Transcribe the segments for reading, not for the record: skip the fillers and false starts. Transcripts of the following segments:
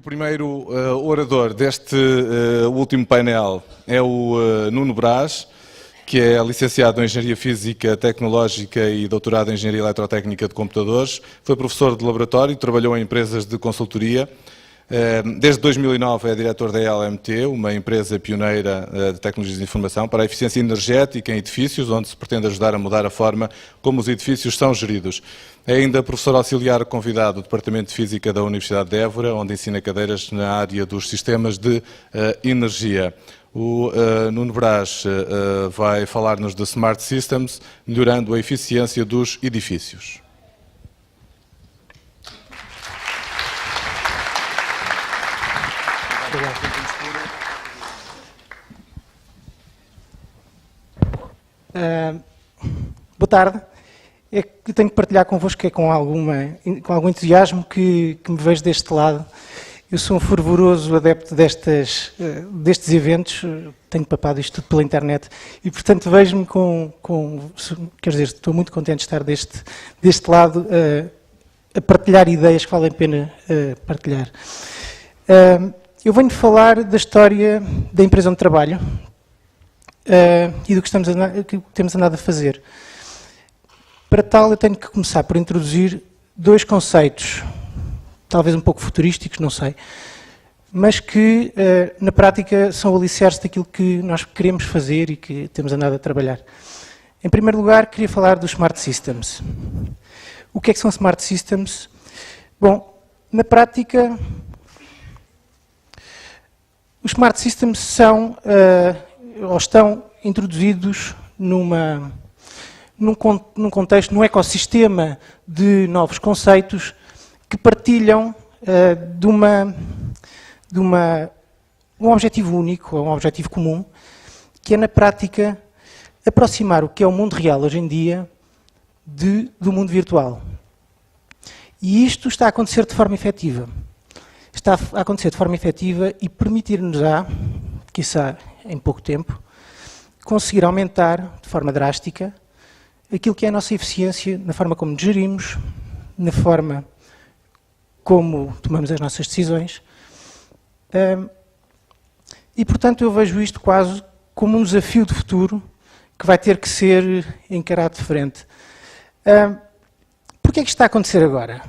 O primeiro orador deste último painel é o Nuno Brás, que é licenciado em Engenharia Física Tecnológica e doutorado em Engenharia Eletrotécnica de Computadores. Foi professor de laboratório e trabalhou em empresas de consultoria. Desde 2009 é diretor da LMT, uma empresa pioneira de tecnologias de informação para a eficiência energética em edifícios, onde se pretende ajudar a mudar a forma como os edifícios são geridos. É ainda professor auxiliar convidado do Departamento de Física da Universidade de Évora, onde ensina cadeiras na área dos sistemas de energia. O Nuno Brás vai falar-nos de Smart Systems, melhorando a eficiência dos edifícios. Boa tarde. É que eu tenho que partilhar convosco com algum entusiasmo que me vejo deste lado. Eu sou um fervoroso adepto destes eventos, tenho papado isto tudo pela internet e, portanto, vejo-me quer dizer, estou muito contente de estar deste lado a partilhar ideias que vale a pena partilhar. Eu venho falar da história da empresa onde trabalho e do que temos andado a fazer. Para tal, eu tenho que começar por introduzir dois conceitos, talvez um pouco futurísticos, não sei, mas que, na prática, são o alicerce daquilo que nós queremos fazer e que temos andado a trabalhar. Em primeiro lugar, queria falar dos Smart Systems. O que é que são Smart Systems? Bom, na prática, os Smart Systems são, ou estão introduzidos num contexto, num ecossistema de novos conceitos que partilham de um objetivo único, um objetivo comum, que é, na prática, aproximar o que é o mundo real hoje em dia do mundo virtual. E isto está a acontecer de forma efetiva. Está a acontecer de forma efetiva e permitir-nos-á, quiçá em pouco tempo, conseguir aumentar de forma drástica aquilo que é a nossa eficiência na forma como nos gerimos, na forma como tomamos as nossas decisões. E, portanto, eu vejo isto quase como um desafio de futuro que vai ter que ser encarado de frente. Porquê é que isto está a acontecer agora?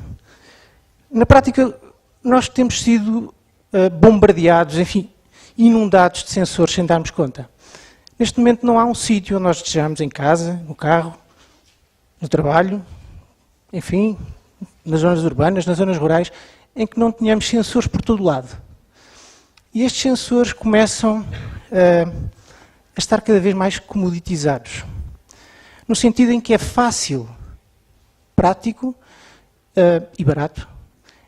Na prática, nós temos sido bombardeados, enfim, inundados de sensores sem darmos conta. Neste momento não há um sítio onde nós estejamos, em casa, no carro, no trabalho, enfim, nas zonas urbanas, nas zonas rurais, em que não tenhamos sensores por todo lado. E estes sensores começam a estar cada vez mais comoditizados, no sentido em que é fácil, prático e barato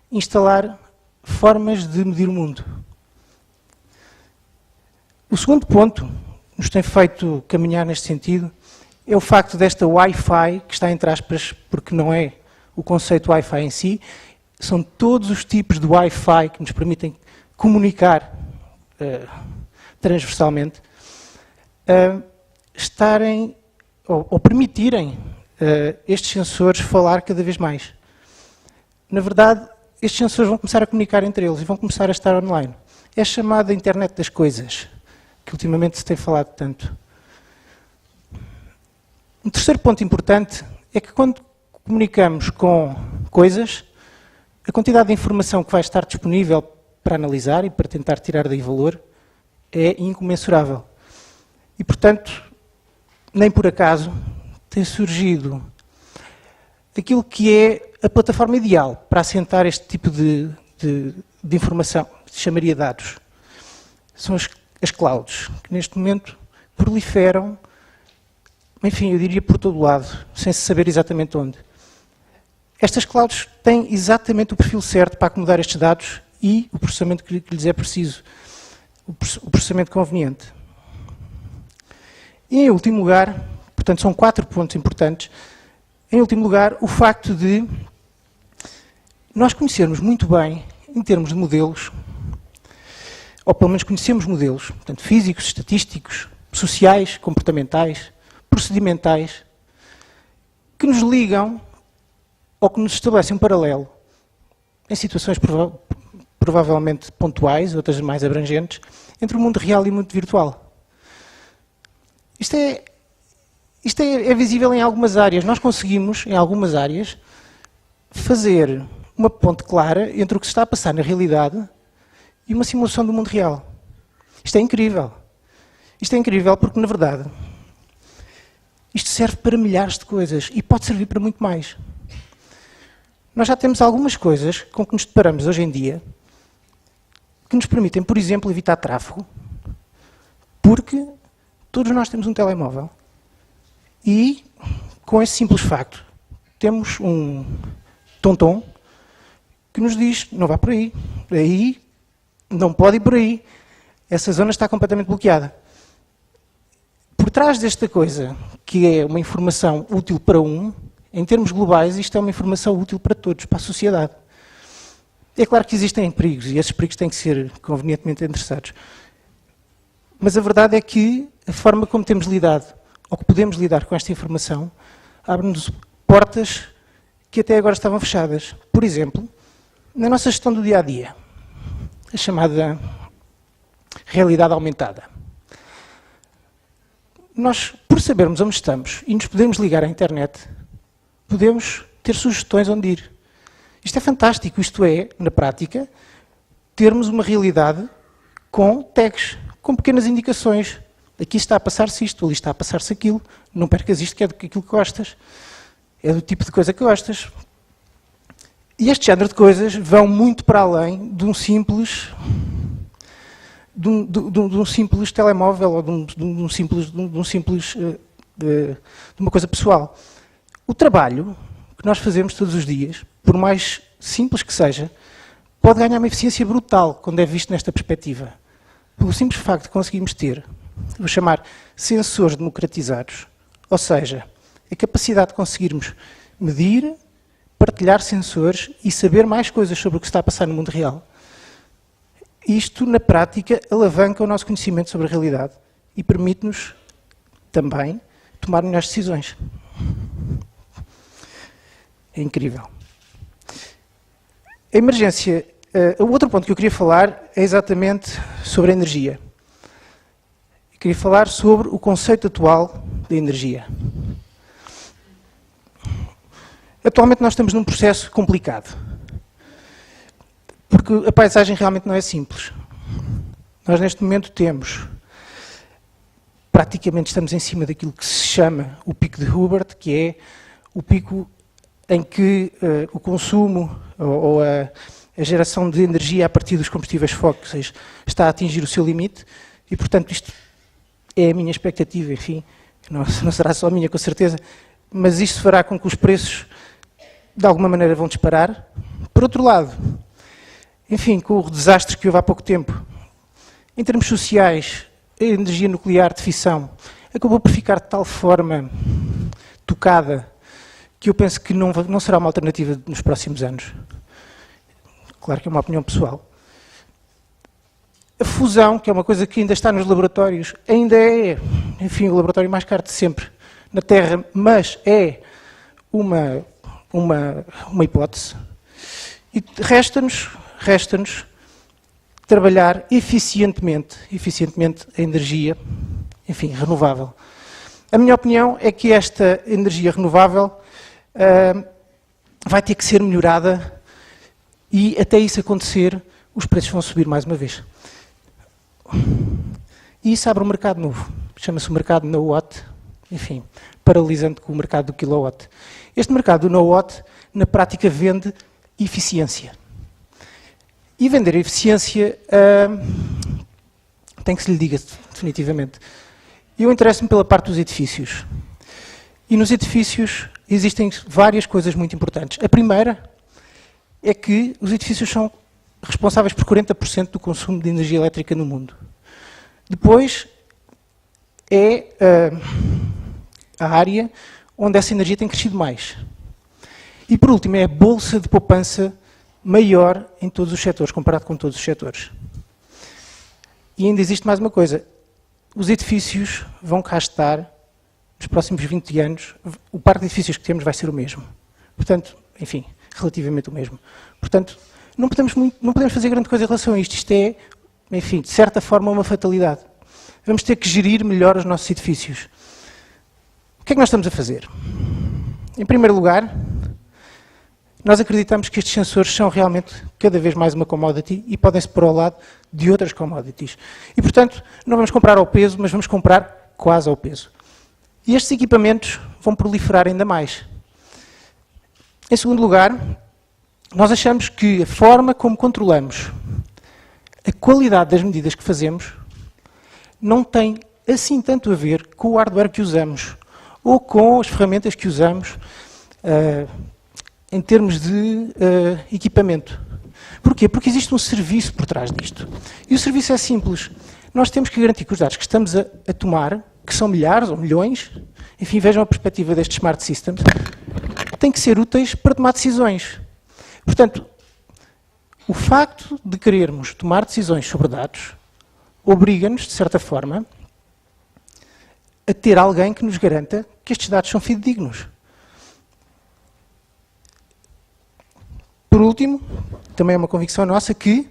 instalar formas de medir o mundo. O segundo ponto que nos tem feito caminhar neste sentido é o facto desta Wi-Fi, que está entre aspas, porque não é o conceito Wi-Fi em si, são todos os tipos de Wi-Fi que nos permitem comunicar transversalmente, estarem ou permitirem estes sensores falar cada vez mais. Na verdade, estes sensores vão começar a comunicar entre eles e vão começar a estar online. É a chamada internet das coisas, que ultimamente se tem falado tanto. Um terceiro ponto importante é que quando comunicamos com coisas, a quantidade de informação que vai estar disponível para analisar e para tentar tirar daí valor é incomensurável. E, portanto, nem por acaso tem surgido aquilo que é a plataforma ideal para assentar este tipo de informação, se chamaria dados. São as clouds, que neste momento proliferam, enfim, eu diria por todo lado, sem se saber exatamente onde. Estas clouds têm exatamente o perfil certo para acomodar estes dados e o processamento que lhes é preciso, o processamento conveniente. E, em último lugar, portanto, são 4 pontos importantes. Em último lugar, o facto de nós conhecermos muito bem, em termos de modelos, ou pelo menos conhecemos modelos, portanto, físicos, estatísticos, sociais, comportamentais, procedimentais, que nos ligam ou que nos estabelecem um paralelo em situações provavelmente pontuais, outras mais abrangentes, entre o mundo real e o mundo virtual. Isto é visível em algumas áreas. Nós conseguimos, em algumas áreas, fazer uma ponte clara entre o que se está a passar na realidade e uma simulação do mundo real. Isto é incrível. Isto é incrível porque, na verdade, isto serve para milhares de coisas e pode servir para muito mais. Nós já temos algumas coisas com que nos deparamos hoje em dia que nos permitem, por exemplo, evitar tráfego, porque todos nós temos um telemóvel e, com esse simples facto, temos um tom-tom que nos diz, não vá por aí, não pode ir por aí, essa zona está completamente bloqueada. Por trás desta coisa, que é uma informação útil para um, em termos globais, isto é uma informação útil para todos, para a sociedade. É claro que existem perigos, e esses perigos têm que ser convenientemente endereçados. Mas a verdade é que a forma como temos lidado, ou que podemos lidar com esta informação, abre-nos portas que até agora estavam fechadas. Por exemplo, na nossa gestão do dia-a-dia, a chamada realidade aumentada. Nós, por sabermos onde estamos e nos podemos ligar à internet, podemos ter sugestões onde ir. Isto é fantástico, isto é, na prática, termos uma realidade com tags, com pequenas indicações. Aqui está a passar-se isto, ali está a passar-se aquilo, não percas isto que é daquilo que gostas, é do tipo de coisa que gostas. E este género de coisas vão muito para além de um simples telemóvel ou de uma coisa pessoal. O trabalho que nós fazemos todos os dias, por mais simples que seja, pode ganhar uma eficiência brutal quando é visto nesta perspectiva. Pelo simples facto de conseguirmos ter, vou chamar, sensores democratizados, ou seja, a capacidade de conseguirmos medir, partilhar sensores e saber mais coisas sobre o que está a passar no mundo real. Isto, na prática, alavanca o nosso conhecimento sobre a realidade e permite-nos também tomar melhores decisões. É incrível. A emergência. O outro ponto que eu queria falar é exatamente sobre a energia. Eu queria falar sobre o conceito atual da energia. Atualmente nós estamos num processo complicado. Porque a paisagem realmente não é simples. Nós neste momento praticamente estamos em cima daquilo que se chama o pico de Hubert, que é o pico em que o consumo ou a geração de energia a partir dos combustíveis fósseis está a atingir o seu limite e, portanto, isto é a minha expectativa, enfim, não será só a minha, com certeza, mas isto fará com que os preços, de alguma maneira, vão disparar. Por outro lado, enfim, com o desastre que houve há pouco tempo, em termos sociais, a energia nuclear de fissão acabou por ficar de tal forma tocada que eu penso que não será uma alternativa nos próximos anos. Claro que é uma opinião pessoal. A fusão, que é uma coisa que ainda está nos laboratórios, ainda é, enfim, o laboratório mais caro de sempre na Terra, mas é uma hipótese. E resta-nos trabalhar eficientemente a energia, enfim, renovável. A minha opinião é que esta energia renovável vai ter que ser melhorada e, até isso acontecer, os preços vão subir mais uma vez. E isso abre um mercado novo. Chama-se o mercado no-watt, enfim, paralisante com o mercado do kilowatt. Este mercado do no-watt, na prática, vende eficiência. E vender eficiência tem que se lhe diga definitivamente. Eu interesso-me pela parte dos edifícios. E nos edifícios existem várias coisas muito importantes. A primeira é que os edifícios são responsáveis por 40% do consumo de energia elétrica no mundo. Depois é a área onde essa energia tem crescido mais. E por último é a bolsa de poupança maior em todos os setores, comparado com todos os setores. E ainda existe mais uma coisa. Os edifícios vão cá estar nos próximos 20 anos. O parque de edifícios que temos vai ser o mesmo. Portanto, enfim, relativamente o mesmo. Portanto, não podemos fazer grande coisa em relação a isto. Isto é, enfim, de certa forma, uma fatalidade. Vamos ter que gerir melhor os nossos edifícios. O que é que nós estamos a fazer? Em primeiro lugar, nós acreditamos que estes sensores são realmente cada vez mais uma commodity e podem-se pôr ao lado de outras commodities. E, portanto, não vamos comprar ao peso, mas vamos comprar quase ao peso. E estes equipamentos vão proliferar ainda mais. Em segundo lugar, nós achamos que a forma como controlamos a qualidade das medidas que fazemos não tem assim tanto a ver com o hardware que usamos ou com as ferramentas que usamos em termos de equipamento. Porquê? Porque existe um serviço por trás disto. E o serviço é simples. Nós temos que garantir que os dados que estamos a tomar, que são milhares ou milhões, enfim, vejam a perspectiva destes smart systems, têm que ser úteis para tomar decisões. Portanto, o facto de querermos tomar decisões sobre dados obriga-nos, de certa forma, a ter alguém que nos garanta que estes dados são fidedignos. Por último, também é uma convicção nossa que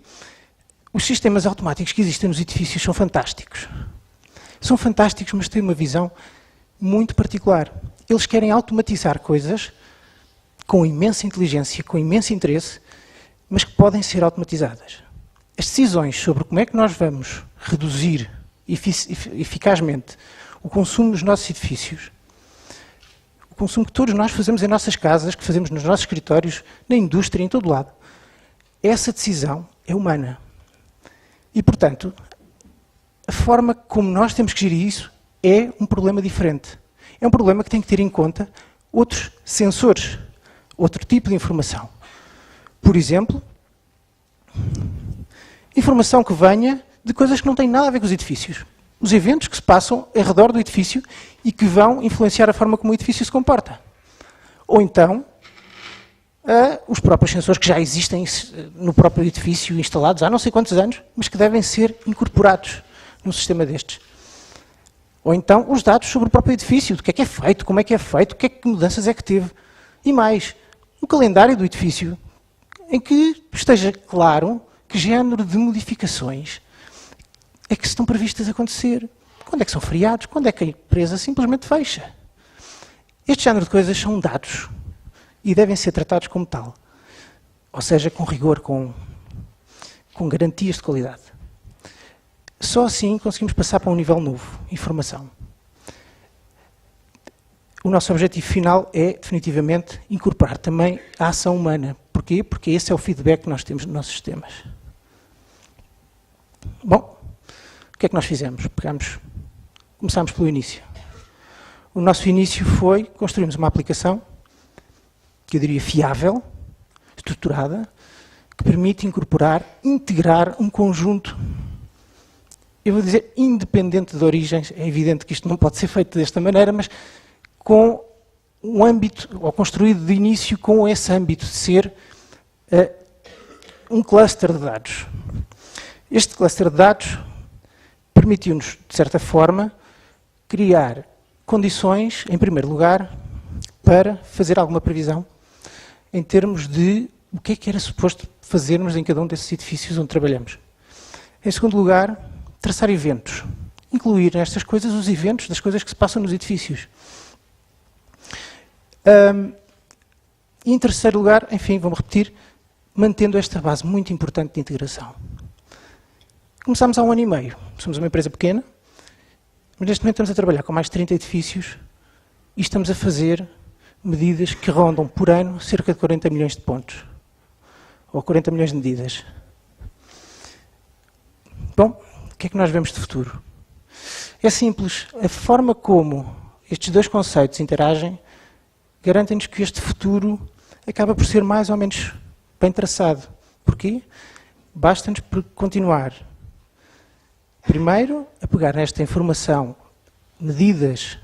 os sistemas automáticos que existem nos edifícios são fantásticos. São fantásticos, mas têm uma visão muito particular. Eles querem automatizar coisas com imensa inteligência, com imenso interesse, mas que podem ser automatizadas. As decisões sobre como é que nós vamos reduzir eficazmente o consumo dos nossos edifícios, o consumo que todos nós fazemos em nossas casas, que fazemos nos nossos escritórios, na indústria, em todo lado, essa decisão é humana. E, portanto, a forma como nós temos que gerir isso é um problema diferente. É um problema que tem que ter em conta outros sensores, outro tipo de informação. Por exemplo, informação que venha de coisas que não têm nada a ver com os edifícios. Os eventos que se passam ao redor do edifício e que vão influenciar a forma como o edifício se comporta. Ou então, os próprios sensores que já existem no próprio edifício, instalados há não sei quantos anos, mas que devem ser incorporados num sistema destes. Ou então, os dados sobre o próprio edifício, do que é feito, como é que mudanças é que teve. E mais, o calendário do edifício, em que esteja claro que género de modificações é que estão previstas a acontecer. Quando é que são feriados? Quando é que a empresa simplesmente fecha? Este género de coisas são dados e devem ser tratados como tal. Ou seja, com rigor, com garantias de qualidade. Só assim conseguimos passar para um nível novo, informação. O nosso objetivo final é, definitivamente, incorporar também a ação humana. Porquê? Porque esse é o feedback que nós temos nos nossos sistemas. Bom, o que é que nós fizemos? Começámos pelo início. O nosso início foi construirmos uma aplicação, que eu diria fiável, estruturada, que permite integrar um conjunto, eu vou dizer independente de origens, é evidente que isto não pode ser feito desta maneira, mas com um âmbito, ou construído de início com esse âmbito de ser um cluster de dados. Este cluster de dados permitiu-nos, de certa forma, criar condições, em primeiro lugar, para fazer alguma previsão em termos de o que é que era suposto fazermos em cada um desses edifícios onde trabalhamos. Em segundo lugar, traçar eventos. Incluir nestas coisas os eventos das coisas que se passam nos edifícios. E em terceiro lugar, enfim, vamos repetir, mantendo esta base muito importante de integração. Começámos há 1 ano e meio. Somos uma empresa pequena, mas neste momento estamos a trabalhar com mais de 30 edifícios e estamos a fazer medidas que rondam por ano cerca de 40 milhões de pontos. Ou 40 milhões de medidas. Bom, o que é que nós vemos de futuro? É simples. A forma como estes dois conceitos interagem garantem-nos que este futuro acaba por ser mais ou menos bem traçado. Porquê? Basta-nos continuar, primeiro, a pegar nesta informação, medidas,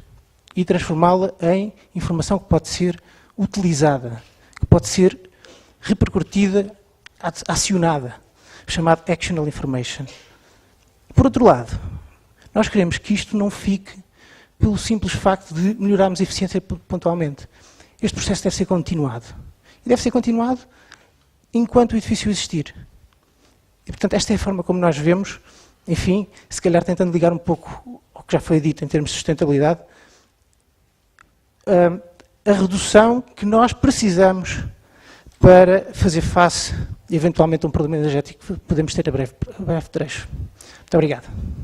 e transformá-la em informação que pode ser utilizada, que pode ser repercutida, acionada, chamado actionable information. Por outro lado, nós queremos que isto não fique pelo simples facto de melhorarmos a eficiência pontualmente. Este processo deve ser continuado. E deve ser continuado enquanto o edifício existir. E, portanto, esta é a forma como nós vemos, enfim, se calhar tentando ligar um pouco ao que já foi dito em termos de sustentabilidade, a redução que nós precisamos para fazer face, eventualmente, a um problema energético que podemos ter a breve trecho. Muito obrigado.